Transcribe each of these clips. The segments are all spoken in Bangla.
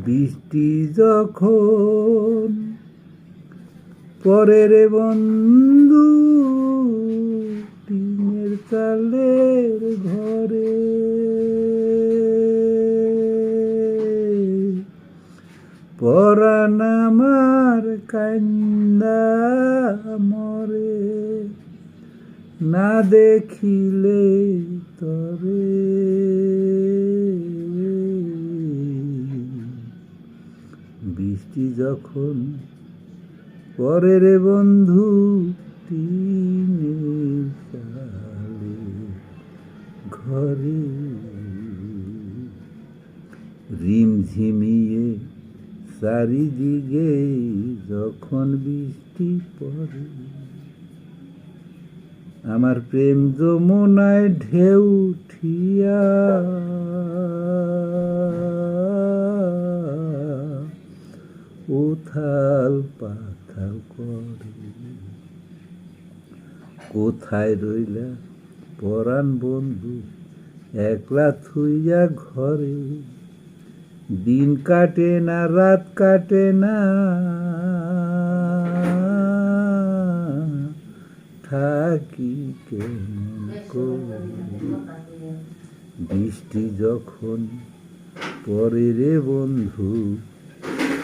বৃষ্টি যখন পরে রে বন্ধু টিনের চালের ঘরে, পরাণ আমার কান্দা মরে না দেখিলে তরে। বৃষ্টি যখন পরে রে বন্ধু টিনের চালের ঘরে, রিমঝিমিয়ে চারিদিকে যখন বৃষ্টি পড়ে, আমার প্রেম যমুনায় ঢেউ উঠিয়া উথাল পাথাল করে। কোথায় রইলা পরাণ বন্ধু একলা থুইয়া ঘরে, দিন কাটে না রাত কাটে না থাকি কেমন করে। বৃষ্টি যখন পরে রে বন্ধু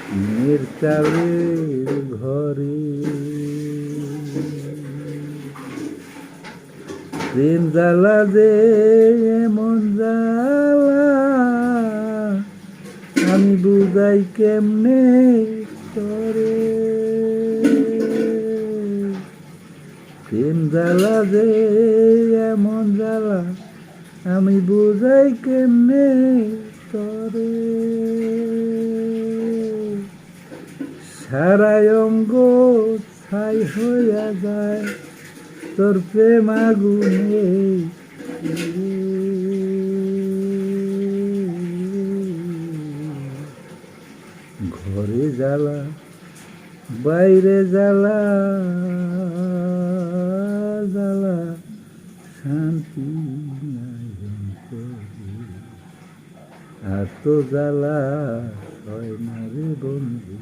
টিনের চালের ঘরে, প্রেম জ্বালা যে এমন জ্বালা আমি বুঝাই কেমনে তরে। প্রেম জ্বালা যে এমন জ্বালা আমি বুঝাই কেমনে তরে। সারা অঙ্গ ছাই হইয়া যায় তোর প্রেম আগুনে, ঘরে জ্বালা বাইরে জ্বালা জ্বালা শান্তি নাই অন্তরে। আর তো জ্বালা হয় না রে বন্ধু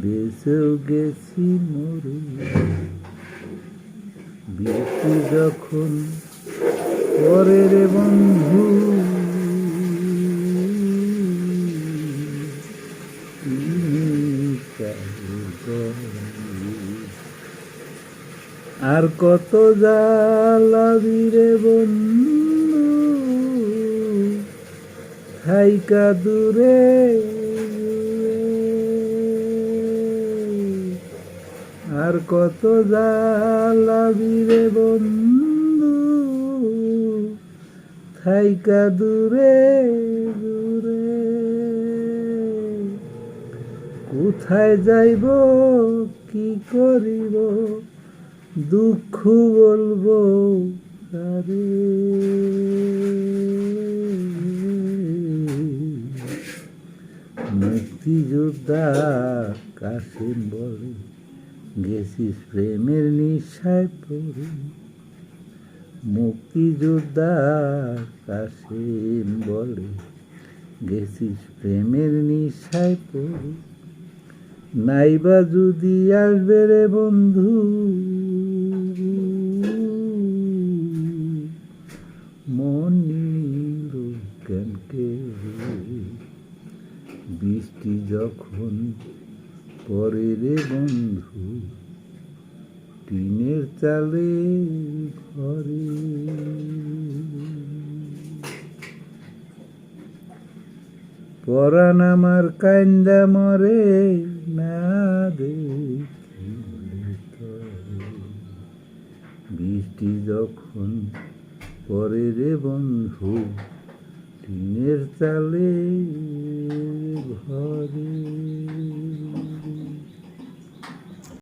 বেঁচেও গেছি মরে। বৃষ্টি যখন পরে রে বন্ধু আর কত জ্বালাবি রে বন্ধু থাইকা দূরে, আর কত জ্বালাবি রে বন্ধু থাইকা দূরে দূরে। কোথায় যাইব কি করিব দুঃখ বলবো তারে। মুক্তিযোদ্ধা কাসিম বলে গেছিস প্রেমের নিশায় পড়ে। মুক্তিযোদ্ধা কাসিম বলে গেছিস প্রেমের নিশায় পড়ে। নাইবা যদি আসবে রে বন্ধু মন নিল কেন কেড়ে। বৃষ্টি যখন পরে রে বন্ধু টিনের চালের ঘরে, পরাণ আমার কান্দা মরে না দেখিলে তরে। বৃষ্টি যখন পরে রে বন্ধু টিনের চালের ঘরে।